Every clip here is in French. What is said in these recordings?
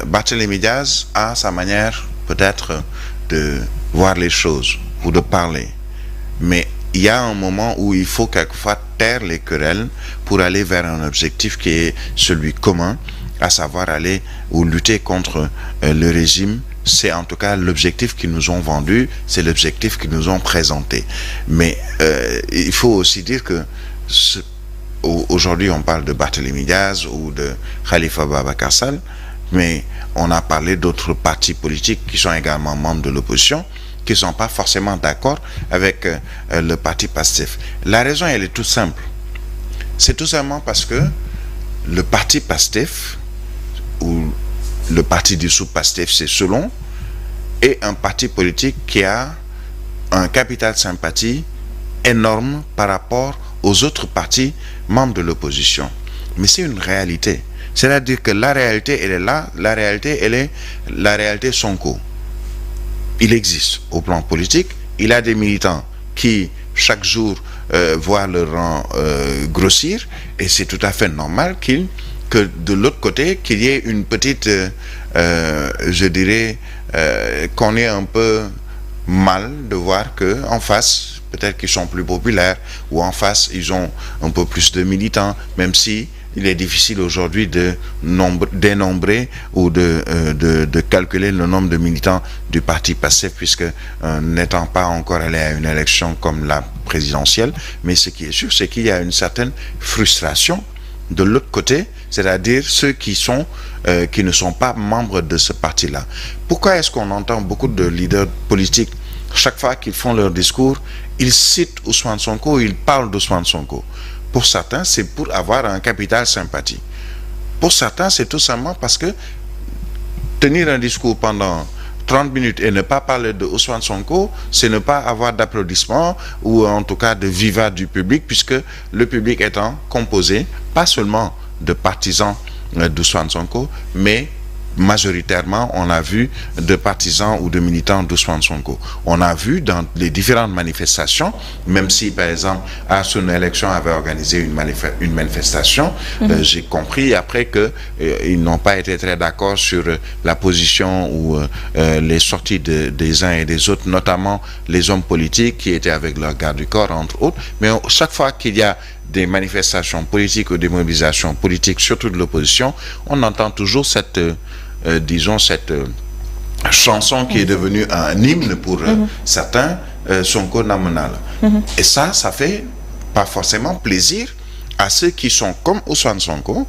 Barthélémy Diaz a sa manière peut-être de voir les choses ou de parler. Mais il y a un moment où il faut quelquefois taire les querelles pour aller vers un objectif qui est celui commun, à savoir aller ou lutter contre le régime. C'est en tout cas l'objectif qu'ils nous ont vendu, c'est l'objectif qu'ils nous ont présenté. Mais il faut aussi dire que aujourd'hui on parle de Barthélémy Diaz ou de Khalifa Ababacar Sall, mais on a parlé d'autres partis politiques qui sont également membres de l'opposition, qui ne sont pas forcément d'accord avec le parti PASTEF. La raison, elle est toute simple. C'est tout simplement parce que le parti PASTEF, ou le parti dissous PASTEF, c'est selon, est un parti politique qui a un capital sympathie énorme par rapport aux autres partis membres de l'opposition. Mais c'est une réalité. C'est-à-dire que la réalité, elle est là. La réalité, elle est la réalité Sonko. Il existe au plan politique. Il a des militants qui, chaque jour, voient leur rang grossir. Et c'est tout à fait normal que de l'autre côté, qu'il y ait une petite, je dirais, qu'on ait un peu mal de voir qu'en face, peut-être qu'ils sont plus populaires, ou en face, ils ont un peu plus de militants, même si il est difficile aujourd'hui de dénombrer ou de calculer le nombre de militants du parti PASTEF, puisque n'étant pas encore allé à une élection comme la présidentielle, mais ce qui est sûr, c'est qu'il y a une certaine frustration de l'autre côté, c'est-à-dire ceux qui ne sont pas membres de ce parti-là. Pourquoi est-ce qu'on entend beaucoup de leaders politiques, chaque fois qu'ils font leur discours, ils citent Ousmane Sonko, ils parlent d'Ousmane Sonko? Pour certains, c'est pour avoir un capital sympathie. Pour certains, c'est tout simplement parce que tenir un discours pendant 30 minutes et ne pas parler de Ousmane Sonko, c'est ne pas avoir d'applaudissements ou en tout cas de vivat du public, puisque le public étant composé pas seulement de partisans d'Ousmane Sonko, mais majoritairement, on a vu de partisans ou de militants d'Ousmane Sonko. On a vu dans les différentes manifestations, même si par exemple à son élection avait organisé une manifestation, j'ai compris après que ils n'ont pas été très d'accord sur la position ou les sorties des uns et des autres, notamment les hommes politiques qui étaient avec leur garde du corps entre autres. Mais chaque fois qu'il y a des manifestations politiques ou des mobilisations politiques, surtout de l'opposition, on entend toujours cette chanson qui est devenue un hymne pour certains, Sonko Namunal. Et ça fait pas forcément plaisir à ceux qui sont comme Ousmane Sonko,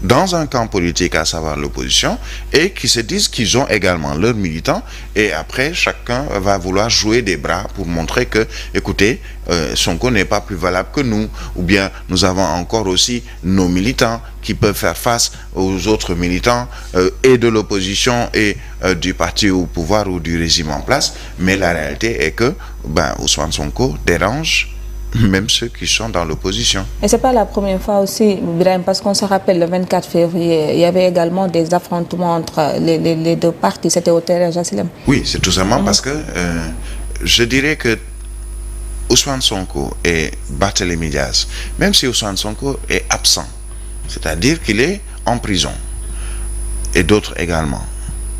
dans un camp politique, à savoir l'opposition, et qui se disent qu'ils ont également leurs militants, et après chacun va vouloir jouer des bras pour montrer que, écoutez, Sonko n'est pas plus valable que nous, ou bien nous avons encore aussi nos militants qui peuvent faire face aux autres militants et de l'opposition et du parti au pouvoir ou du régime en place. Mais la réalité est que Ousmane Sonko dérange même ceux qui sont dans l'opposition. Et c'est pas la première fois aussi, Birahim, parce qu'on se rappelle le 24 février, il y avait également des affrontements entre les deux partis, c'était au terrain Jassilem. Oui, c'est tout simplement parce que je dirais que Ousmane Sonko et Barthélémy Diaz, même si Ousmane Sonko est absent, c'est-à-dire qu'il est en prison, et d'autres également,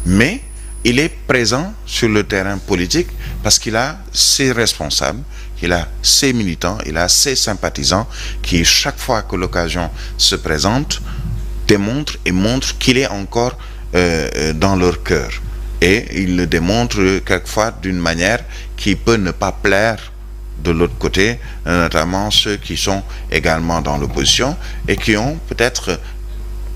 mais il est présent sur le terrain politique parce qu'il a ses responsables, il a ses militants, il a ses sympathisants qui, chaque fois que l'occasion se présente, démontrent et montrent qu'il est encore dans leur cœur. Et il le démontre quelquefois d'une manière qui peut ne pas plaire de l'autre côté, notamment ceux qui sont également dans l'opposition et qui ont peut-être,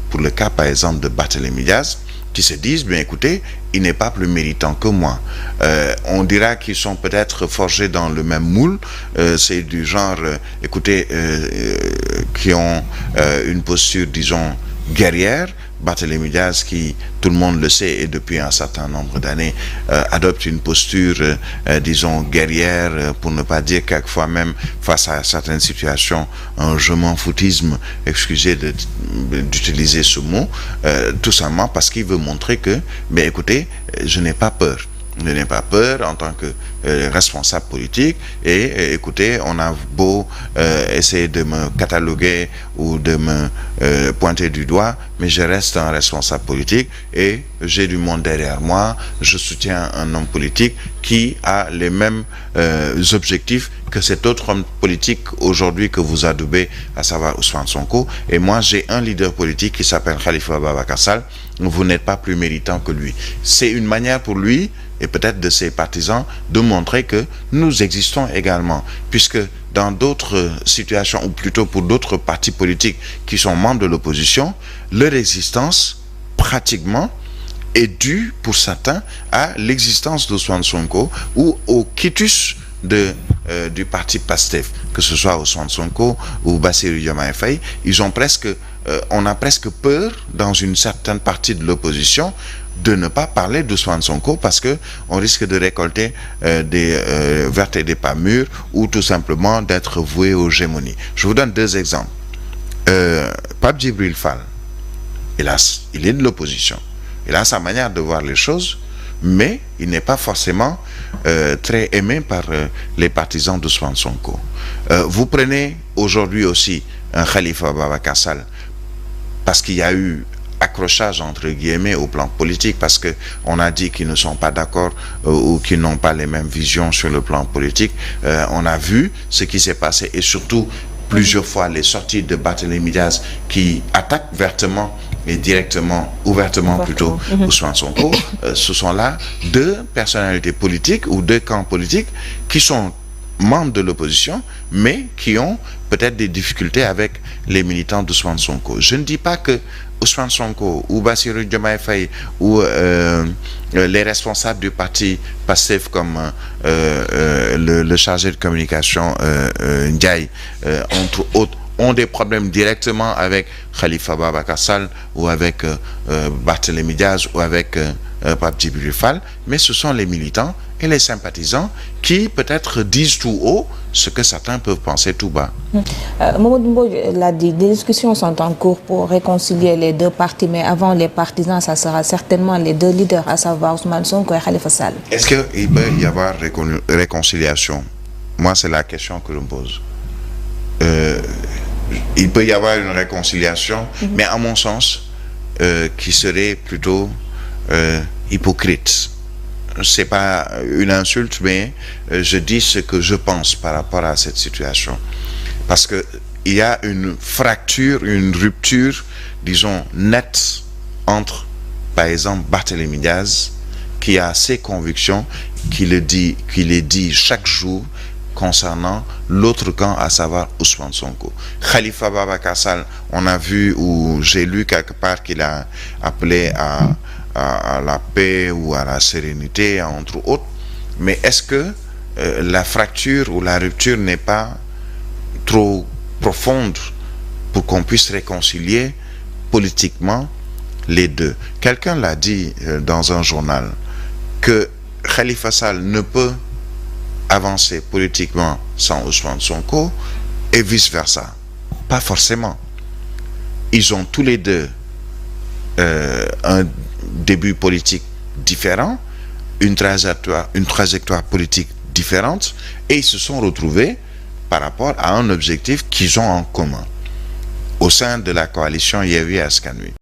pour le cas par exemple de Barthélémy Diaz, qui se disent, bien écoutez, il n'est pas plus méritant que moi. On dira qu'ils sont peut-être forgés dans le même moule, c'est du genre, écoutez, qui ont une posture, disons, guerrière. Barthélémy Diaz, qui, tout le monde le sait, et depuis un certain nombre d'années, adopte une posture, disons, guerrière, pour ne pas dire quelquefois même, face à certaines situations, un je m'en foutisme, excusez d'utiliser ce mot, tout simplement parce qu'il veut montrer que, mais écoutez, je n'ai pas peur. Je n'ai pas peur en tant que responsable politique. Et écoutez, on a beau essayer de me cataloguer ou de me pointer du doigt, mais je reste un responsable politique et j'ai du monde derrière moi. Je soutiens un homme politique qui a les mêmes objectifs que cet autre homme politique aujourd'hui que vous adoubez, à savoir Ousmane Sonko. Et moi, j'ai un leader politique qui s'appelle Khalifa Ababacar Sall. Vous n'êtes pas plus méritant que lui. C'est une manière pour lui et peut-être de ses partisans de montrer que nous existons également, puisque dans d'autres situations, ou plutôt pour d'autres partis politiques qui sont membres de l'opposition, leur existence pratiquement est due pour certains à l'existence d'Ousmane Sonko ou au quitus du parti PASTEF, que ce soit Ousmane Sonko ou Bassirou Diomaye Faye. On a presque peur dans une certaine partie de l'opposition de ne pas parler d'Ousmane Sonko parce que on risque de récolter des vertes et des pas mûres ou tout simplement d'être voué aux gémonies. Je vous donne deux exemples. Pape Djibril Fall, hélas, il est de l'opposition. Il a sa manière de voir les choses, mais il n'est pas forcément très aimé par les partisans d'Ousmane Sonko. Vous prenez aujourd'hui aussi un Khalifa Ababacar Sall, parce qu'il y a eu accrochage entre guillemets au plan politique, parce que on a dit qu'ils ne sont pas d'accord ou qu'ils n'ont pas les mêmes visions sur le plan politique. On a vu ce qui s'est passé et surtout plusieurs fois les sorties de Barthélémy Diaz qui attaquent vertement et directement, ouvertement plutôt, Ousmane Sonko. Ce sont là deux personnalités politiques ou deux camps politiques qui sont membres de l'opposition, mais qui ont peut-être des difficultés avec les militants d'Ousmane Sonko. Je ne dis pas que Ousmane Sonko ou Bassirou Diomaye Faye ou les responsables du parti PASTEF comme le chargé de communication Ndiaye, entre autres, ont des problèmes directement avec Khalifa Ababacar Sall ou avec Barthélémy Diaz ou avec Pape Djibril Fall, mais ce sont les militants et les sympathisants qui peut-être disent tout haut ce que certains peuvent penser tout bas. Mamadou Mbodj l'a dit, des discussions sont en cours pour réconcilier les deux partis, mais avant les partisans, ça sera certainement les deux leaders, à savoir Ousmane Sonko et Khalifa Sall. Est-ce qu'il peut y avoir réconciliation? Moi, c'est la question que je me pose. Il peut y avoir une réconciliation, mais à mon sens, qui serait plutôt hypocrite. C'est pas une insulte, mais je dis ce que je pense par rapport à cette situation. Parce que il y a une fracture, une rupture, disons, nette entre, par exemple, Barthélémy Diaz, qui a ses convictions, qui les dit chaque jour concernant l'autre camp, à savoir Ousmane Sonko. Khalifa Ababacar Sall, on a vu ou j'ai lu quelque part qu'il a appelé à la paix ou à la sérénité, entre autres. Mais est-ce que la fracture ou la rupture n'est pas trop profonde pour qu'on puisse réconcilier politiquement les deux? Quelqu'un l'a dit dans un journal que Khalifa Sall ne peut avancer politiquement sans Ousmane Sonko et vice-versa. Pas forcément. Ils ont tous les deux un début politique différent, une trajectoire politique différente, et ils se sont retrouvés par rapport à un objectif qu'ils ont en commun au sein de la coalition Yewwi Askan Wi.